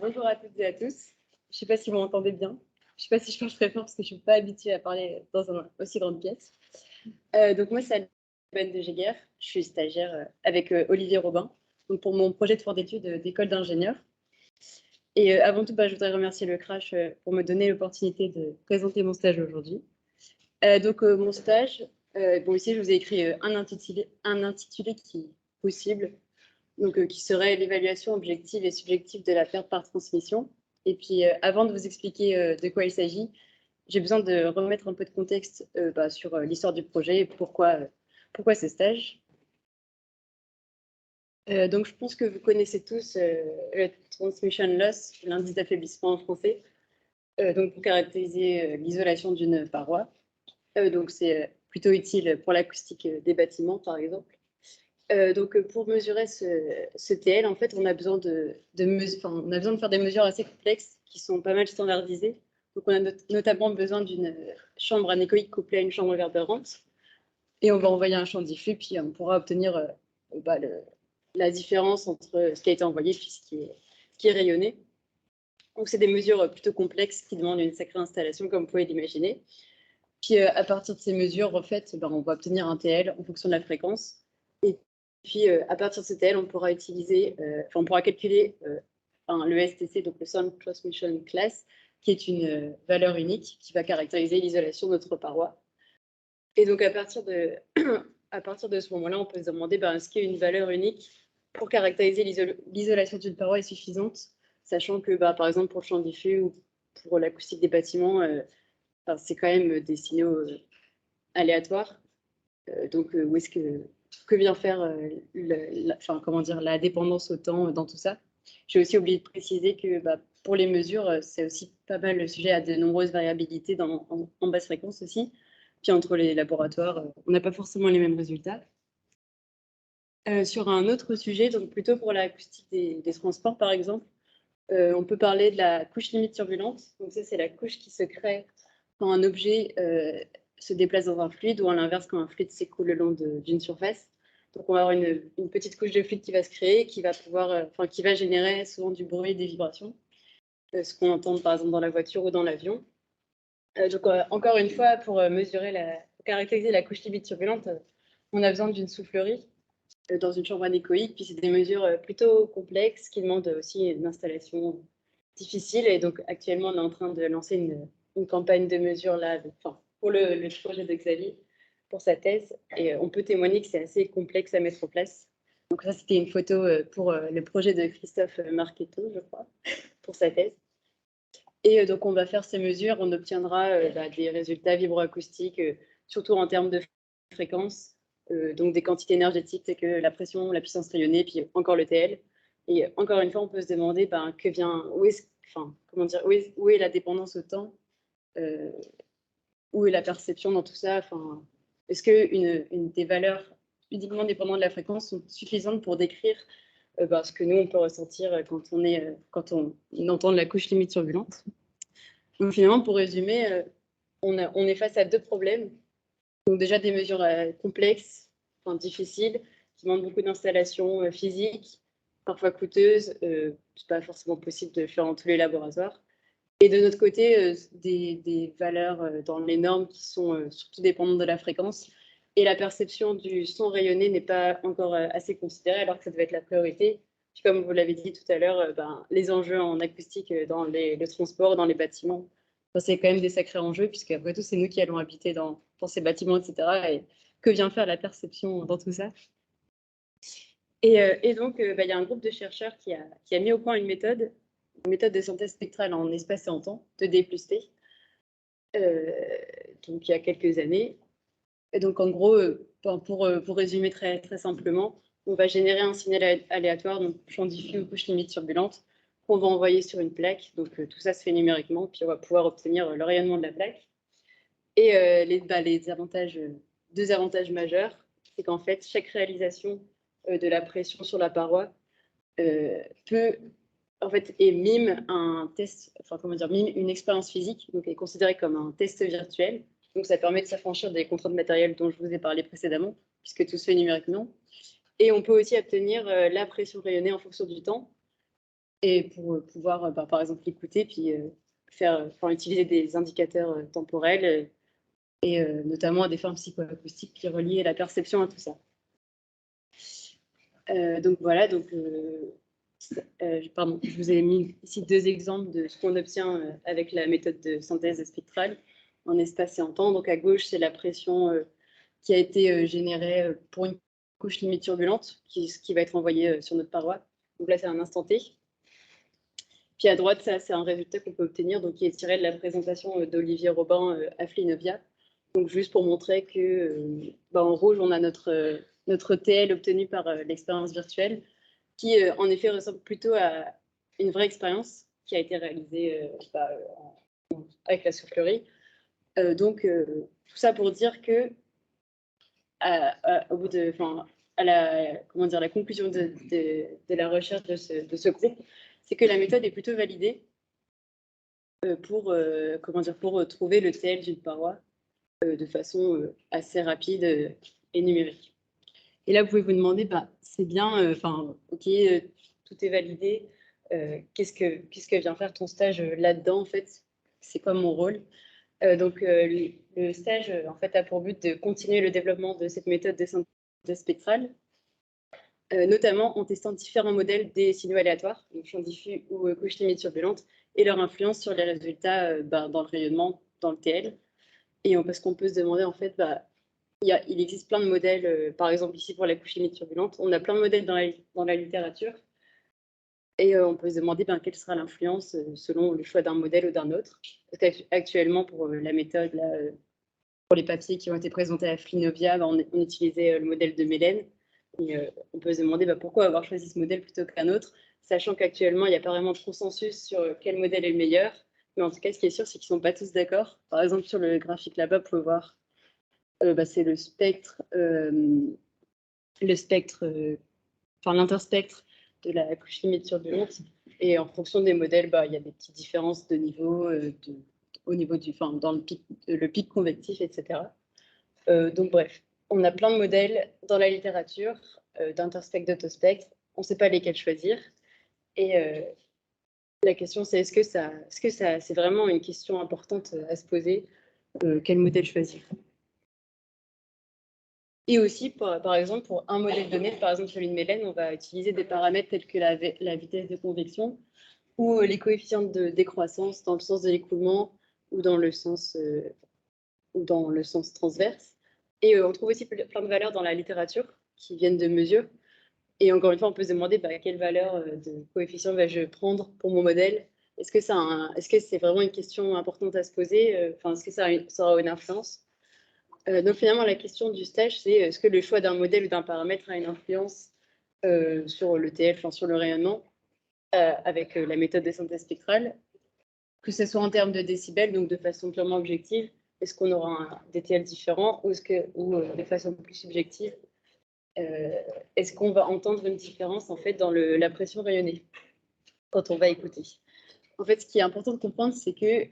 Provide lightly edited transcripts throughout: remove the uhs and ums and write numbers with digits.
Bonjour à toutes et à tous. Je ne sais pas si vous m'entendez bien. Je ne sais pas si je parle très fort parce que je ne suis pas habituée à parler dans une aussi grande pièce. Donc moi, c'est Alban de Jéguer. Je suis stagiaire avec Olivier Robin donc pour mon projet de fin d'études d'école d'ingénieur. Et avant tout, je voudrais remercier le Crash pour me donner l'opportunité de présenter mon stage aujourd'hui. Mon stage, ici, je vous ai écrit un intitulé qui est possible, qui serait l'évaluation objective et subjective de la perte par transmission. Et puis, avant de vous expliquer de quoi il s'agit, j'ai besoin de remettre un peu de contexte sur l'histoire du projet et pourquoi ce stage. Donc, je pense que vous connaissez tous le transmission loss, l'indice d'affaiblissement en français, pour caractériser l'isolation d'une paroi. Donc, c'est plutôt utile pour l'acoustique des bâtiments, par exemple. Pour mesurer ce TL, en fait, on a besoin de faire des mesures assez complexes qui sont pas mal standardisées. Donc, on a notamment besoin d'une chambre anéchoïque couplée à une chambre réverbérante. Et on va envoyer un champ diffus, puis on pourra obtenir la différence entre ce qui a été envoyé et ce qui est rayonné. Donc, c'est des mesures plutôt complexes qui demandent une sacrée installation, comme vous pouvez l'imaginer. Puis, à partir de ces mesures, en fait, on va obtenir un TL en fonction de la fréquence. Et puis, à partir de ce TL, on pourra calculer le STC, donc le Sound Transmission Class, qui est une valeur unique qui va caractériser l'isolation de notre paroi. Et donc, à partir de ce moment-là, on peut se demander est-ce qu'une valeur unique pour caractériser l'isolation d'une paroi est suffisante, sachant que, par exemple, pour le champ diffus ou pour l'acoustique des bâtiments, c'est quand même des signaux aléatoires. Où est-ce que vient faire la dépendance au temps dans tout ça? J'ai aussi oublié de préciser que pour les mesures, c'est aussi pas mal le sujet à de nombreuses variabilités en basse fréquence aussi. Puis entre les laboratoires, on n'a pas forcément les mêmes résultats. Sur un autre sujet, donc plutôt pour l'acoustique des transports par exemple, on peut parler de la couche limite turbulente. Donc ça, c'est la couche qui se crée quand un objet se déplace dans un fluide ou à l'inverse quand un fluide s'écoule le long d'une surface. Donc on va avoir une petite couche de fluide qui va se créer, qui va générer souvent du bruit et des vibrations, ce qu'on entend par exemple dans la voiture ou dans l'avion. Encore une fois, pour caractériser la couche limite turbulente, on a besoin d'une soufflerie dans une chambre anéchoïque, puis c'est des mesures plutôt complexes qui demandent aussi une installation difficile. Et donc actuellement, on est en train de lancer une campagne de mesures là, pour le projet de Xavier, pour sa thèse. Et on peut témoigner que c'est assez complexe à mettre en place. Donc ça, c'était une photo pour le projet de Christophe Marchetto, je crois, pour sa thèse. Et donc on va faire ces mesures, on obtiendra des résultats vibroacoustiques, surtout en termes de fréquence. Donc des quantités énergétiques, c'est que la pression, la puissance rayonnée, puis encore le TL. Et encore une fois, on peut se demander où est la dépendance au temps, où est la perception dans tout ça. Est-ce que des valeurs uniquement dépendantes de la fréquence sont suffisantes pour décrire ce que nous on peut ressentir quand on entend la couche limite turbulente? Donc finalement, pour résumer, on est face à deux problèmes. Donc déjà des mesures complexes, difficiles, qui demandent beaucoup d'installations physiques, parfois coûteuses. C'est pas forcément possible de faire dans tous les laboratoires. Et de notre côté, des valeurs dans les normes qui sont surtout dépendantes de la fréquence. Et la perception du son rayonné n'est pas encore assez considérée, alors que ça devait être la priorité. Puis comme vous l'avez dit tout à l'heure, les enjeux en acoustique dans le transport, dans les bâtiments, c'est quand même des sacrés enjeux, puisque après tout, c'est nous qui allons habiter dans ces bâtiments, etc. Et que vient faire la perception dans tout ça? Et donc, il y a un groupe de chercheurs qui a mis au point une méthode de synthèse spectrale en espace et en temps, de D plus T, donc il y a quelques années. Et donc, en gros, pour résumer très, très simplement, on va générer un signal aléatoire, donc champ diffus ou couche limite turbulente, qu'on va envoyer sur une plaque. Donc, tout ça se fait numériquement, puis on va pouvoir obtenir le rayonnement de la plaque. Et deux avantages majeurs, c'est qu'en fait, chaque réalisation de la pression sur la paroi mime un test, mime une expérience physique, donc est considérée comme un test virtuel. Donc ça permet de s'affranchir des contraintes matérielles dont je vous ai parlé précédemment, puisque tout se fait numériquement. Et on peut aussi obtenir la pression rayonnée en fonction du temps. et pour pouvoir, par exemple, l'écouter, puis utiliser des indicateurs temporels et notamment à des formes psychoacoustiques qui relient la perception à tout ça. Donc voilà, pardon, je vous ai mis ici 2 exemples de ce qu'on obtient avec la méthode de synthèse spectrale en espace et en temps. Donc à gauche, c'est la pression qui a été générée pour une couche limite turbulente qui va être envoyée sur notre paroi. Donc là, c'est un instant T. Puis à droite, ça, c'est un résultat qu'on peut obtenir, donc qui est tiré de la présentation d'Olivier Robin à Flinovia. Donc juste pour montrer que, en rouge, on a notre TL obtenu par l'expérience virtuelle, qui en effet ressemble plutôt à une vraie expérience qui a été réalisée avec la soufflerie. Donc tout ça pour dire que au bout de, la conclusion de la recherche de ce groupe, c'est que la méthode est plutôt validée pour trouver le TL d'une paroi de façon assez rapide et numérique. Et là, vous pouvez vous demander, c'est bien, ok, tout est validé. Qu'est-ce que vient faire ton stage là-dedans, en fait? C'est quoi mon rôle? Donc, le stage, en fait, a pour but de continuer le développement de cette méthode de synthèse spectrale, notamment en testant différents modèles des signaux aléatoires, donc champs diffus ou couches limites turbulentes, et leur influence sur les résultats dans le rayonnement, dans le TL. Et parce qu'on peut se demander, en fait, il existe plein de modèles, par exemple ici pour la couche limite turbulente, on a plein de modèles dans la littérature, et on peut se demander quelle sera l'influence selon le choix d'un modèle ou d'un autre. Parce qu'actuellement, pour la méthode, là, pour les papiers qui ont été présentés à Flinovia, on utilisait le modèle de Mélène. Et on peut se demander pourquoi avoir choisi ce modèle plutôt qu'un autre, sachant qu'actuellement, il n'y a pas vraiment de consensus sur quel modèle est le meilleur. Mais en tout cas, ce qui est sûr, c'est qu'ils ne sont pas tous d'accord. Par exemple, sur le graphique là-bas, vous pouvez voir, c'est le spectre, l'interspectre de la couche limite turbulente. Et en fonction des modèles, il y a des petites différences de niveau, au niveau dans le pic convectif, etc. Donc bref, on a plein de modèles dans la littérature, d'interspectre, d'autospectre. On ne sait pas lesquels choisir. Et la question, c'est est-ce que c'est vraiment une question importante à se poser, quel modèle choisir? Et aussi, par exemple, pour un modèle donné, par exemple celui de Mélène, on va utiliser des paramètres tels que la vitesse de convection ou les coefficients de décroissance dans le sens de l'écoulement ou dans le sens transverse. Et on trouve aussi plein de valeurs dans la littérature qui viennent de mesures. Et encore une fois, on peut se demander quelle valeur de coefficient vais-je prendre pour mon modèle. Est-ce que c'est vraiment une question importante à se poser? Est-ce que ça aura une influence? Donc finalement, la question du stage, c'est est-ce que le choix d'un modèle ou d'un paramètre a une influence sur le TL, sur le rayonnement, avec la méthode de synthèse spectrale, que ce soit en termes de décibels, donc de façon purement objective, est-ce qu'on aura des TL différents ou de façon plus subjective, est-ce qu'on va entendre une différence en fait dans la pression rayonnée quand on va écouter? En fait, ce qui est important de comprendre, c'est que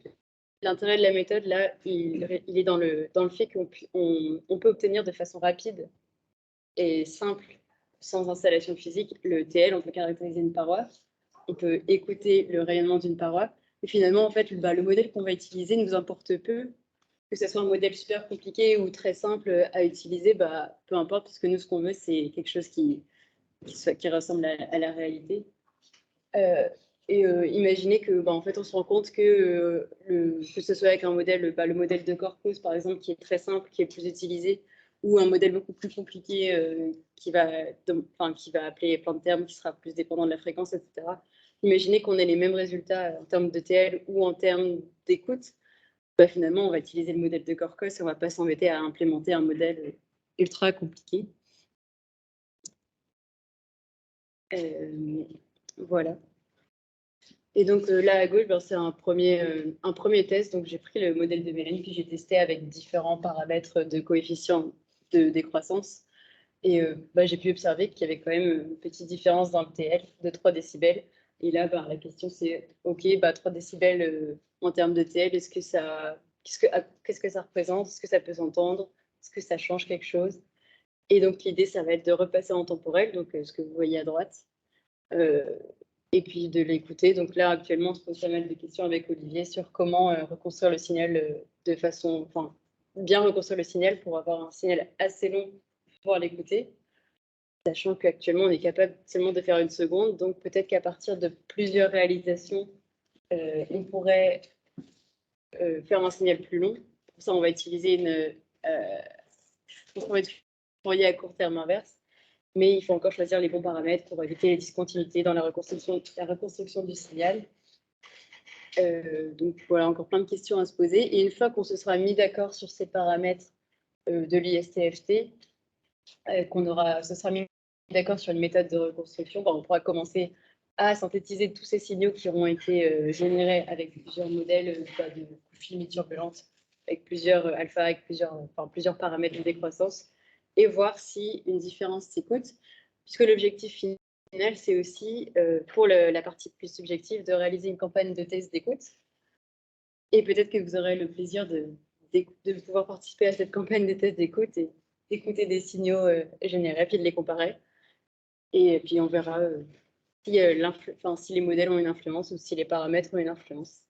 l'intérêt de la méthode, là, il est dans le fait qu'on peut obtenir de façon rapide et simple, sans installation physique, le TL. On peut caractériser une paroi, on peut écouter le rayonnement d'une paroi. Et finalement, en fait, le modèle qu'on va utiliser nous importe peu, que ce soit un modèle super compliqué ou très simple à utiliser, peu importe, parce que nous, ce qu'on veut, c'est quelque chose qui ressemble à la réalité. Imaginez que, en fait, on se rend compte que que ce soit avec un modèle, le modèle de Corpus, par exemple, qui est très simple, qui est plus utilisé, ou un modèle beaucoup plus compliqué qui va appeler plein de termes, qui sera plus dépendant de la fréquence, etc. Imaginez qu'on ait les mêmes résultats en termes de TL ou en termes d'écoute. Finalement, on va utiliser le modèle de Corcos et on ne va pas s'embêter à implémenter un modèle ultra compliqué. Voilà. Et donc là à gauche, c'est un premier test. Donc j'ai pris le modèle de Mélène, puis j'ai testé avec différents paramètres de coefficient de décroissance. Et j'ai pu observer qu'il y avait quand même une petite différence dans le TL de 3 décibels. Et là, la question c'est, OK, 3 décibels en termes de TL, qu'est-ce que ça représente? Est-ce que ça peut s'entendre? Est-ce que ça change quelque chose? Et donc l'idée, ça va être de repasser en temporel, donc ce que vous voyez à droite. et puis de l'écouter. Donc là, actuellement, on se pose pas mal de questions avec Olivier sur comment reconstruire le signal de façon, enfin, bien reconstruire le signal pour avoir un signal assez long pour pouvoir l'écouter, sachant qu'actuellement, on est capable seulement de faire 1 seconde. Donc peut-être qu'à partir de plusieurs réalisations, on pourrait faire un signal plus long. Pour ça, on va utiliser une transformée de Fourier à court terme inverse. Mais il faut encore choisir les bons paramètres pour éviter les discontinuités dans la reconstruction du signal. Donc voilà, encore plein de questions à se poser. Et une fois qu'on se sera mis d'accord sur ces paramètres de l'ISTFT, se sera mis d'accord sur une méthode de reconstruction, on pourra commencer à synthétiser tous ces signaux qui auront été générés avec plusieurs modèles de couches turbulantes, avec plusieurs alpha, avec plusieurs paramètres de décroissance, et voir si une différence s'écoute, puisque l'objectif final, c'est aussi, pour la partie plus subjective, de réaliser une campagne de test d'écoute. Et peut-être que vous aurez le plaisir de pouvoir participer à cette campagne de test d'écoute et d'écouter des signaux générés, puis de les comparer. Et puis on verra si les modèles ont une influence ou si les paramètres ont une influence.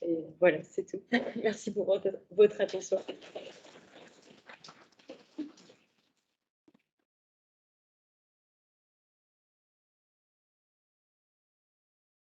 Et voilà, c'est tout. Merci pour votre attention.